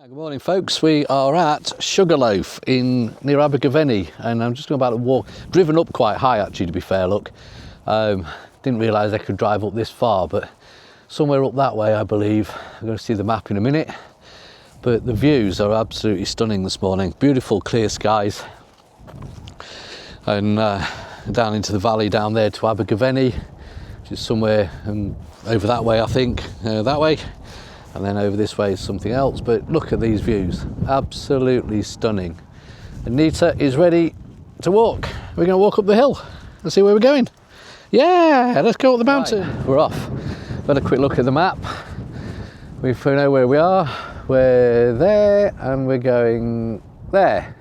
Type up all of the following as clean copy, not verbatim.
Good morning folks, we are at Sugarloaf near Abergavenny, and I'm just about to walk, driven up quite high actually to be fair, look. Didn't realise I could drive up this far, but somewhere up that way I believe. I'm going to see the map in a minute, but the views are absolutely stunning this morning. Beautiful clear skies, and down into the valley down there to Abergavenny, which is somewhere over that way I think, that way. And then over this way is something else, but look at these views, absolutely stunning. Anita is ready to walk. We're going to walk up the hill and see where we're going. Yeah, let's go up the mountain. Right. We're off. Had a quick look at the map. We know where we are. We're there and we're going there.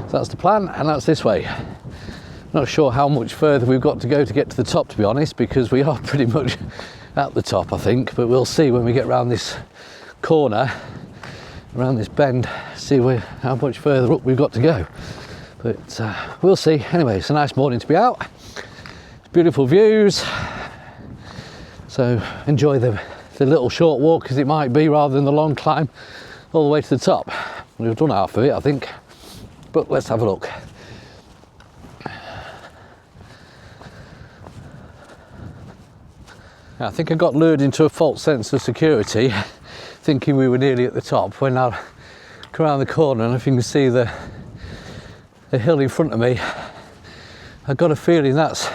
So that's the plan, and that's this way. Not sure how much further we've got to go to get to the top, to be honest, because we are pretty much at the top I think, but we'll see when we get around this corner, around this bend, see how much further up we've got to go, but we'll see. Anyway, it's a nice morning to be out, beautiful views, so enjoy the little short walk as it might be rather than the long climb all the way to the top. We've done half of it I think, but let's have a look. I think I got lured into a false sense of security, thinking we were nearly at the top, when I come around the corner and if you can see the hill in front of me, I got a feeling that's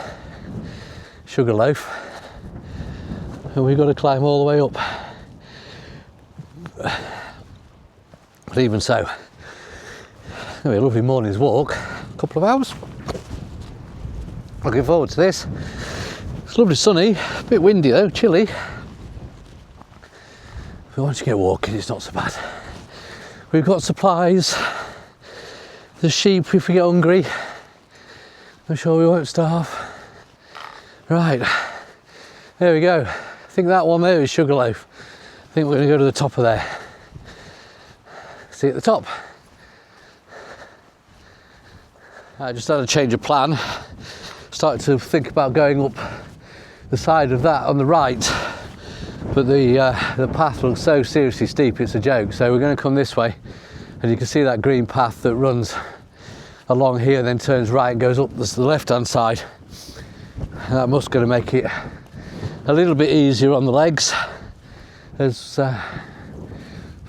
Sugarloaf, and we've got to climb all the way up. But even so, it'll be a lovely morning's walk, a couple of hours. Looking forward to this. It's lovely sunny, a bit windy though, chilly. But once you get walking, it's not so bad. We've got supplies. There's sheep if we get hungry. I'm sure we won't starve. Right, there we go. I think that one there is Sugarloaf. I think we're going to go to the top of there. See at the top. I just had a change of plan. Started to think about going up the side of that on the right, but the path looks so seriously steep it's a joke, so we're going to come this way, and you can see that green path that runs along here, then turns right and goes up the left hand side. And that must going to make it a little bit easier on the legs. It's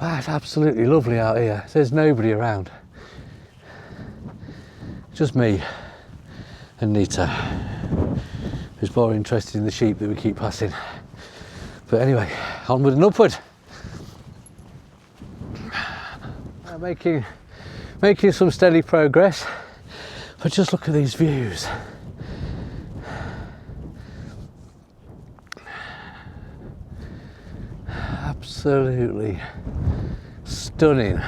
absolutely lovely out here. There's nobody around, just me and Nita, who's more interested in the sheep that we keep passing. But anyway, onward and upward. Making some steady progress, but just look at these views. Absolutely stunning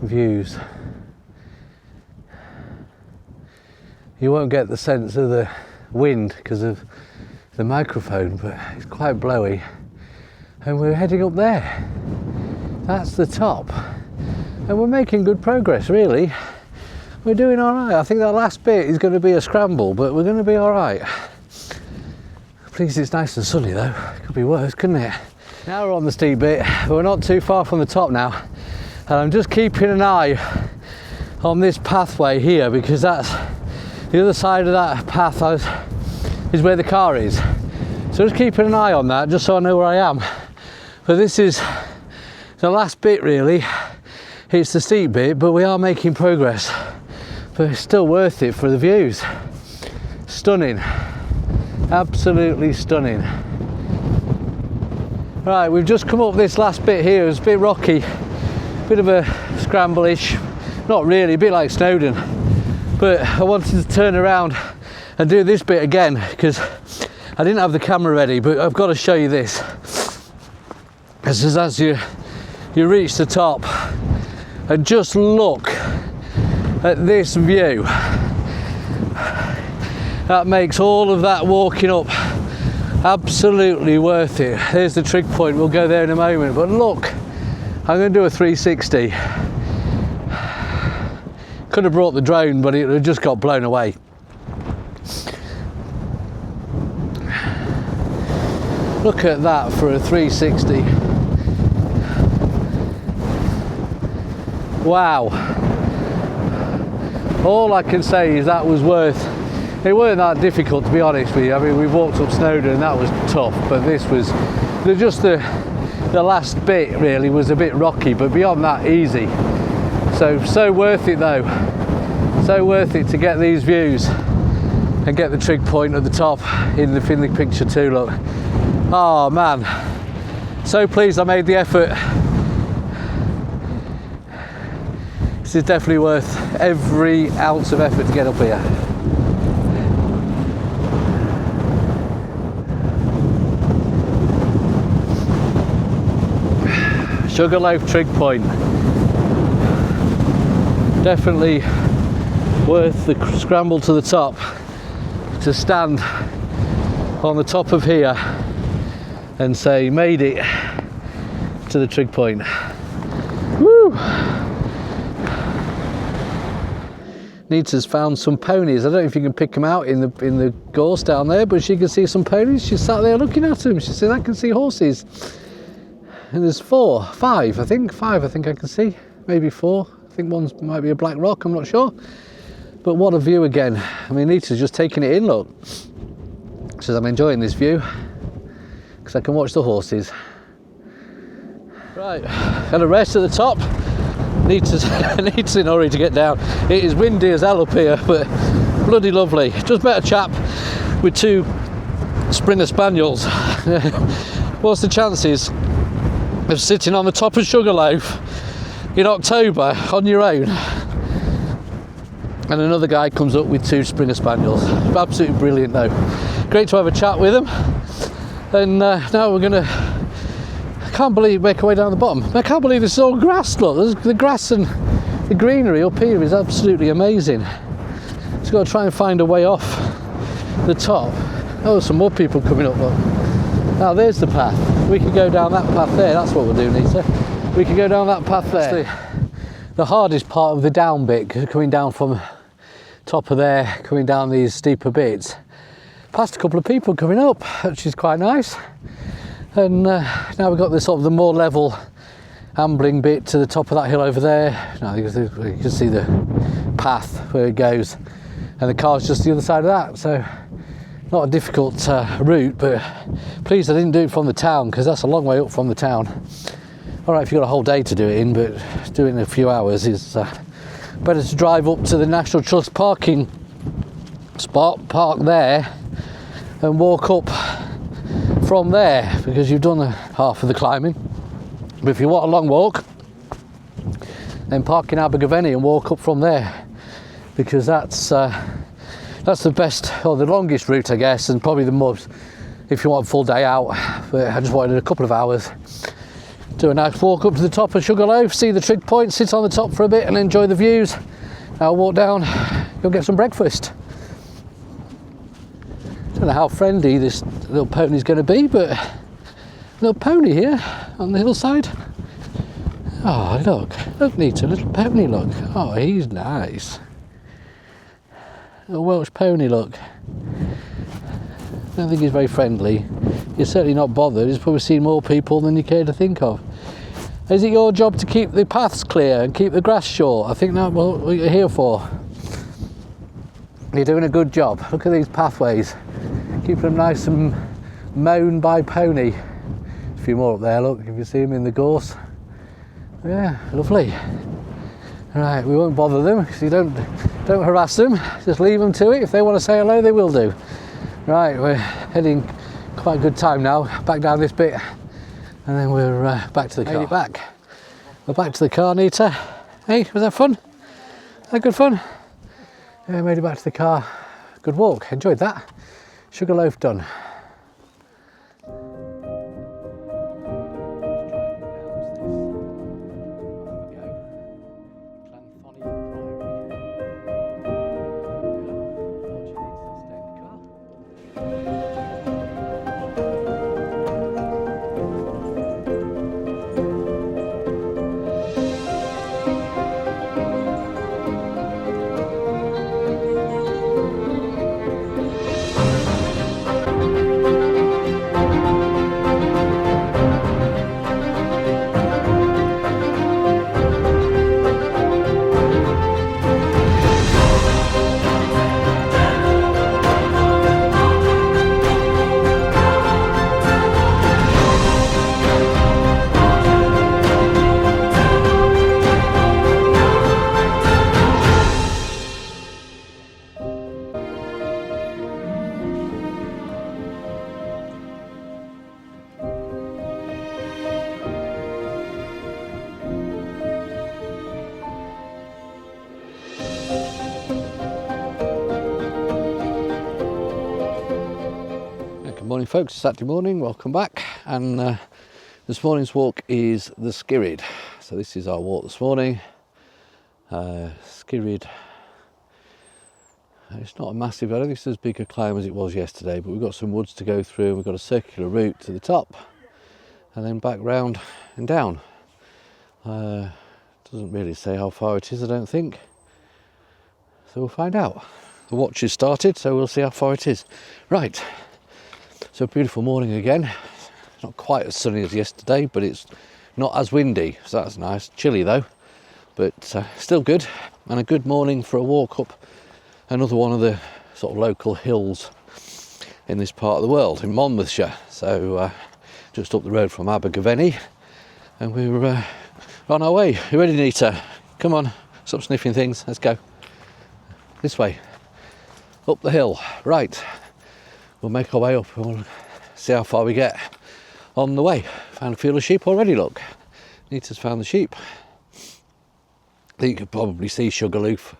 views. You won't get the sense of the wind because of the microphone, but it's quite blowy. And we're heading up there. That's the top. And we're making good progress, really. We're doing all right. I think that last bit is going to be a scramble, but we're going to be all right. Please, it's nice and sunny though. Could be worse, couldn't it? Now we're on the steep bit. We're not too far from the top now. And I'm just keeping an eye on this pathway here, because that's the other side of that path is where the car is. So just keeping an eye on that, just so I know where I am. But this is the last bit really. It's the steep bit, but we are making progress. But it's still worth it for the views. Stunning. Absolutely stunning. Right, we've just come up this last bit here. It's a bit rocky. Bit of a scramble-ish. Not really, a bit like Snowdon. But I wanted to turn around and do this bit again because I didn't have the camera ready, but I've got to show you this. As you reach the top, and just look at this view. That makes all of that walking up absolutely worth it. There's the trig point, we'll go there in a moment, but look, I'm going to do a 360. Could have brought the drone, but it just got blown away. Look at that for a 360. Wow. All I can say is that was it weren't that difficult, to be honest with you. I mean, we walked up Snowdon and that was tough, but this was just the last bit really was a bit rocky, but beyond that, easy. So worth it though. So worth it to get these views and get the trig point at the top in the picture too, look. Oh man, so pleased I made the effort. This is definitely worth every ounce of effort to get up here. Sugarloaf trig point. Definitely worth the scramble to the top, to stand on the top of here and say made it to the trig point. Woo! Nita's found some ponies. I don't know if you can pick them out in the gorse down there, but she can see some ponies. She sat there looking at them. She said, I can see horses. And there's five I think I can see, maybe 4. I think one might be a black rock, I'm not sure. But what a view again. I mean, Nita's just taking it in, look. She says, I'm enjoying this view because I can watch the horses. Right, had a rest at the top. Nita's in a hurry to get down. It is windy as hell up here, but bloody lovely. Just met a chap with 2 Springer Spaniels. What's the chances of sitting on the top of Sugarloaf in October on your own? And another guy comes up with 2 Springer Spaniels. Absolutely brilliant though. Great to have a chat with him. And now we're gonna, I can't believe, make our way down the bottom. I can't believe this is all grass, look. The grass and the greenery up here is absolutely amazing. Just got to try and find a way off the top. Oh, some more people coming up, look. Now there's the path. We could go down that path there. That's what we'll do, Nita. We could go down that path there. The hardest part of the down bit, coming down from top of there, coming down these steeper bits. Past a couple of people coming up, which is quite nice. And now we've got this sort of the more level ambling bit to the top of that hill over there. Now you can see the path where it goes, and the car's just the other side of that. So not a difficult route, but pleased I didn't do it from the town, because that's a long way up from the town. All right, if you've got a whole day to do it in, but doing it in a few hours is better to drive up to the National Trust parking spot, park there, and walk up from there, because you've done half of the climbing. But if you want a long walk, then park in Abergavenny and walk up from there, because that's the best, or the longest route, I guess, and probably the most, if you want a full day out. But I just wanted a couple of hours. Do a nice walk up to the top of Sugarloaf, see the trig point, sit on the top for a bit and enjoy the views. I'll walk down, go get some breakfast. Don't know how friendly this little pony's going to be, but a little pony here on the hillside. Oh, look Nita, little pony, look. Oh, he's nice. A Welsh pony, look. I don't think he's very friendly. He's certainly not bothered. He's probably seen more people than you care to think of. Is it your job to keep the paths clear and keep the grass short? I think that's what you're here for. You're doing a good job. Look at these pathways. Keeping them nice and mown by pony. A few more up there, look, if you see them in the gorse. Yeah, lovely. Right, we won't bother them, because you don't harass them. Just leave them to it. If they want to say hello, they will do. Right, we're heading quite a good time now, back down this bit, and then we're back to the car. Made it back. We're back to the car, Nita. Hey, was that fun? Was that good fun? Yeah, made it back to the car. Good walk, enjoyed that. Sugarloaf done. folks, Saturday morning, welcome back, and this morning's walk is the Skirrid. So this is our walk this morning. Skirrid, it's not a massive, I don't think it's as big a climb as it was yesterday, but we've got some woods to go through. We've got a circular route to the top and then back round and down. Doesn't really say how far it is, I don't think, so we'll find out. The watch has started, so we'll see how far it is. Right, so beautiful morning again. It's not quite as sunny as yesterday, but it's not as windy, so that's nice. Chilly though, but still good, and a good morning for a walk up another one of the sort of local hills in this part of the world, in Monmouthshire. So just up the road from Abergavenny, and we're on our way. You ready, Nita? Come on, stop sniffing things, let's go. This way, up the hill. Right, we'll make our way up and we'll see how far we get on the way. Found a field of sheep already, look. Nita's found the sheep. I think you could probably see Sugarloaf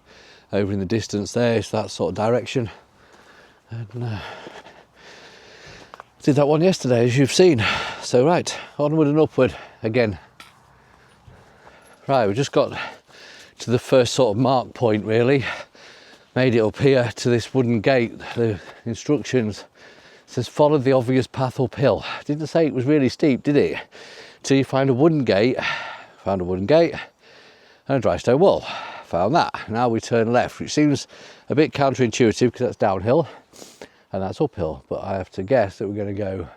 over in the distance there. It's that sort of direction. And did that one yesterday, as you've seen. So right, onward and upward again. Right, we just got to the first sort of mark point really. Made it up here to this wooden gate. The instructions says follow the obvious path uphill. Didn't say it was really steep, did it? Till you find a wooden gate. Found a wooden gate and a dry stone wall. Found that. Now we turn left, which seems a bit counterintuitive because that's downhill and that's uphill. But I have to guess that we're going to go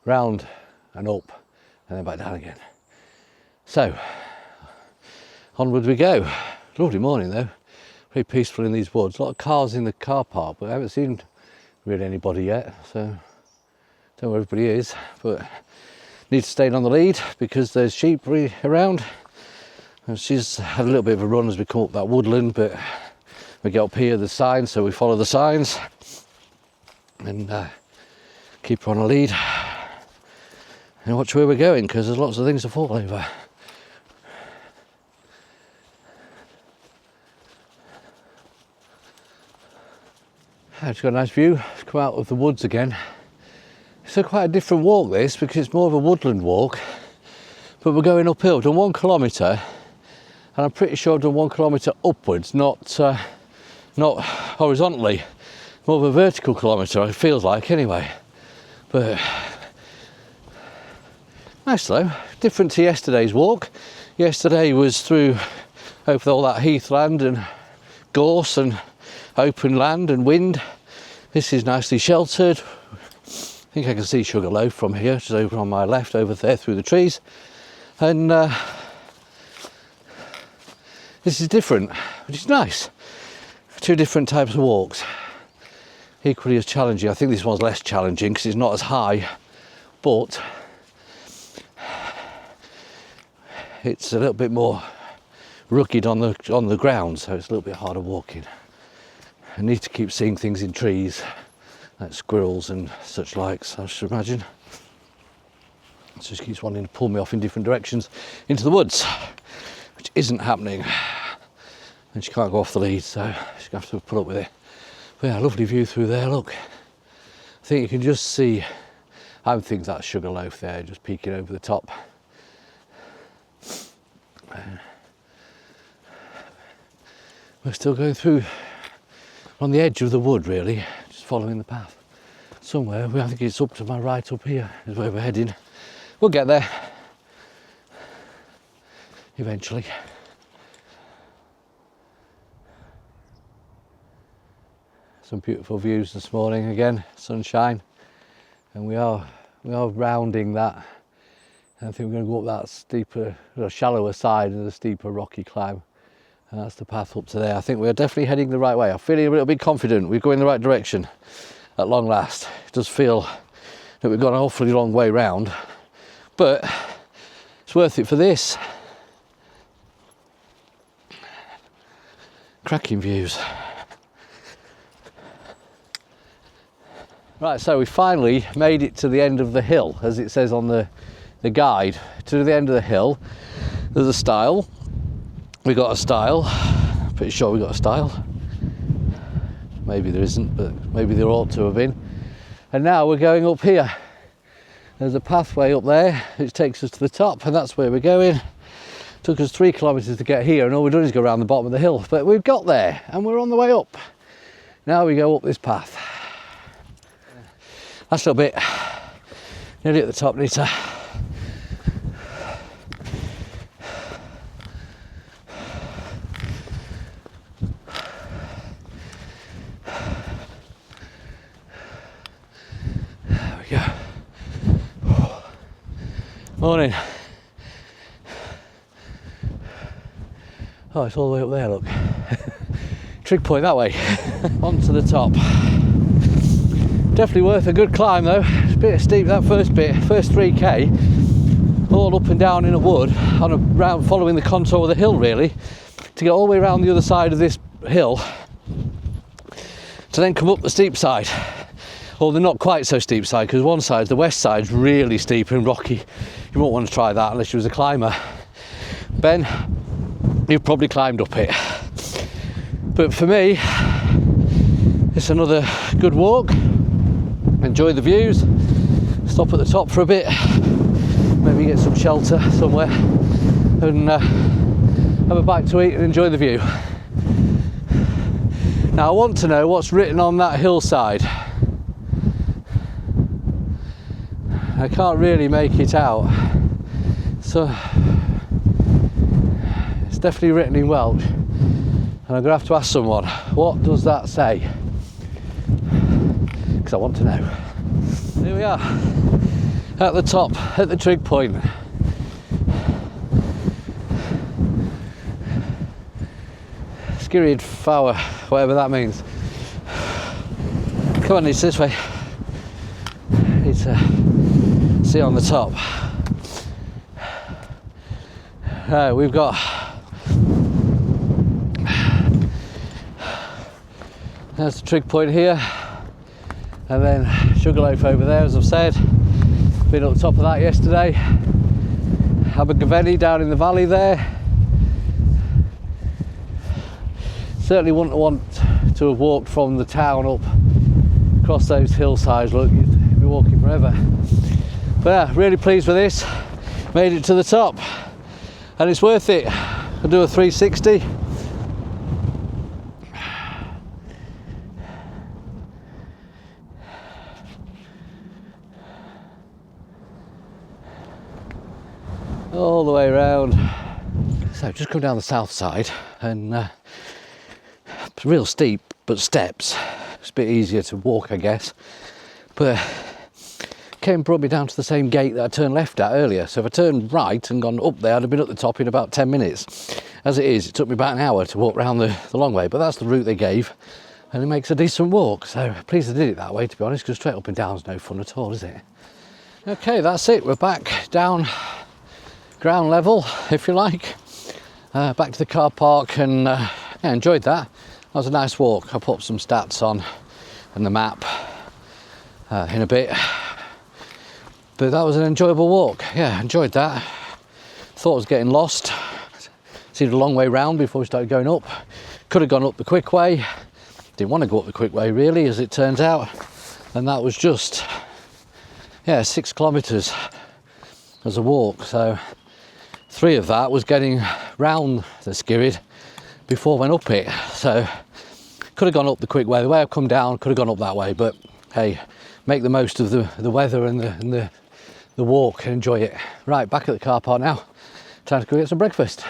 round and up and then back down again. So onward we go. Lovely morning though. Very peaceful in these woods. A lot of cars in the car park, but I haven't seen really anybody yet, so don't know where everybody is, but need to stay on the lead because there's sheep around. And she's had a little bit of a run as we come up that woodland, but we get up here, there's signs, so we follow the signs and keep her on a lead and watch where we're going because there's lots of things to fall over. It's got a nice view. It's come out of the woods again. It's quite a different walk this because it's more of a woodland walk, but we're going uphill. I've done 1 kilometre and I'm pretty sure I've done 1 kilometre upwards, not horizontally, more of a vertical kilometre it feels like anyway. But nice though, different to yesterday's walk. Yesterday was through over all that heathland and gorse and open land and wind. This is nicely sheltered. I think I can see Sugarloaf from here, just over on my left over there through the trees. And this is different, which is nice. 2 different types of walks. Equally as challenging. I think this one's less challenging because it's not as high, but it's a little bit more rugged on the ground, so it's a little bit harder walking. I need to keep seeing things in trees, like squirrels and such likes, I should imagine. It just keeps wanting to pull me off in different directions into the woods, which isn't happening. And she can't go off the lead, so she's going to have to put up with it. But yeah, lovely view through there, look. I think you can just see, I think that's Sugarloaf there, just peeking over the top. We're still going through on the edge of the wood really, just following the path. Somewhere, I think it's up to my right up here is where we're heading. We'll get there eventually. Some beautiful views this morning again, sunshine, and we are rounding that. And I think we're going to go up that steeper, shallower side of the steeper rocky climb. And that's the path up to there. I think we're definitely heading the right way. I'm feeling a little bit confident we're going the right direction at long last. It does feel that we've got an awfully long way round, but it's worth it for this. Cracking views. Right, so we finally made it to the end of the hill, as it says on the guide. To the end of the hill, there's a stile. We got a stile, pretty sure we got a stile. Maybe there isn't, but maybe there ought to have been. And now we're going up here. There's a pathway up there which takes us to the top, and that's where we're going. Took us 3 kilometres to get here, and all we've done is go around the bottom of the hill, but we've got there and we're on the way up. Now we go up this path. Last little bit, nearly at the top, Nita. There we go. Morning. Oh, it's all the way up there, look. Trig point that way. Onto the top. Definitely worth a good climb though. It's a bit steep that first bit, first 3k. All up and down in a wood, on a round following the contour of the hill really, to get all the way around the other side of this hill, to then come up the steep side. Or the not quite so steep side, because one side, the west side's really steep and rocky. You won't want to try that unless you was a climber. Ben, you've probably climbed up it. But for me, it's another good walk. Enjoy the views. Stop at the top for a bit. Maybe get some shelter somewhere and have a bite to eat and enjoy the view. Now I want to know what's written on that hillside. I can't really make it out. So it's definitely written in Welsh. And I'm going to have to ask someone, what does that say? Because I want to know. Here we are, at the top, at the trig point. Skirrid Fawr, whatever that means. Come on, it's this way. It's see on the top. We've got there's the trig point here, and then Sugarloaf over there, as I've said. Been up top of that yesterday. Abergavenny down in the valley there. Certainly wouldn't want to have walked from the town up across those hillsides. Look, you'd be walking forever. But yeah, really pleased with this. Made it to the top, and it's worth it. I'll do a 360. All the way around. So just come down the south side, and it's real steep, but steps. It's a bit easier to walk, I guess. But brought me down to the same gate that I turned left at earlier. So if I turned right and gone up there, I'd have been at the top in about 10 minutes. As it is, it took me about an hour to walk around the long way, but that's the route they gave, and it makes a decent walk. So pleased I did it that way, to be honest, because straight up and down is no fun at all, is it? Okay, that's it. We're back down ground level, if you like. Back to the car park, and yeah, enjoyed that. That was a nice walk. I'll put up some stats on and the map in a bit. But that was an enjoyable walk. Yeah, enjoyed that. Thought I was getting lost. Seemed a long way round before we started going up. Could have gone up the quick way. Didn't want to go up the quick way really, as it turns out. And that was just, yeah, 6 kilometres as a walk. So 3 of that was getting round the Skirrid before I went up it. So could have gone up the quick way. The way I've come down, could have gone up that way. But hey, make the most of the weather and the walk and enjoy it. Right, back at the car park now. Time to go get some breakfast.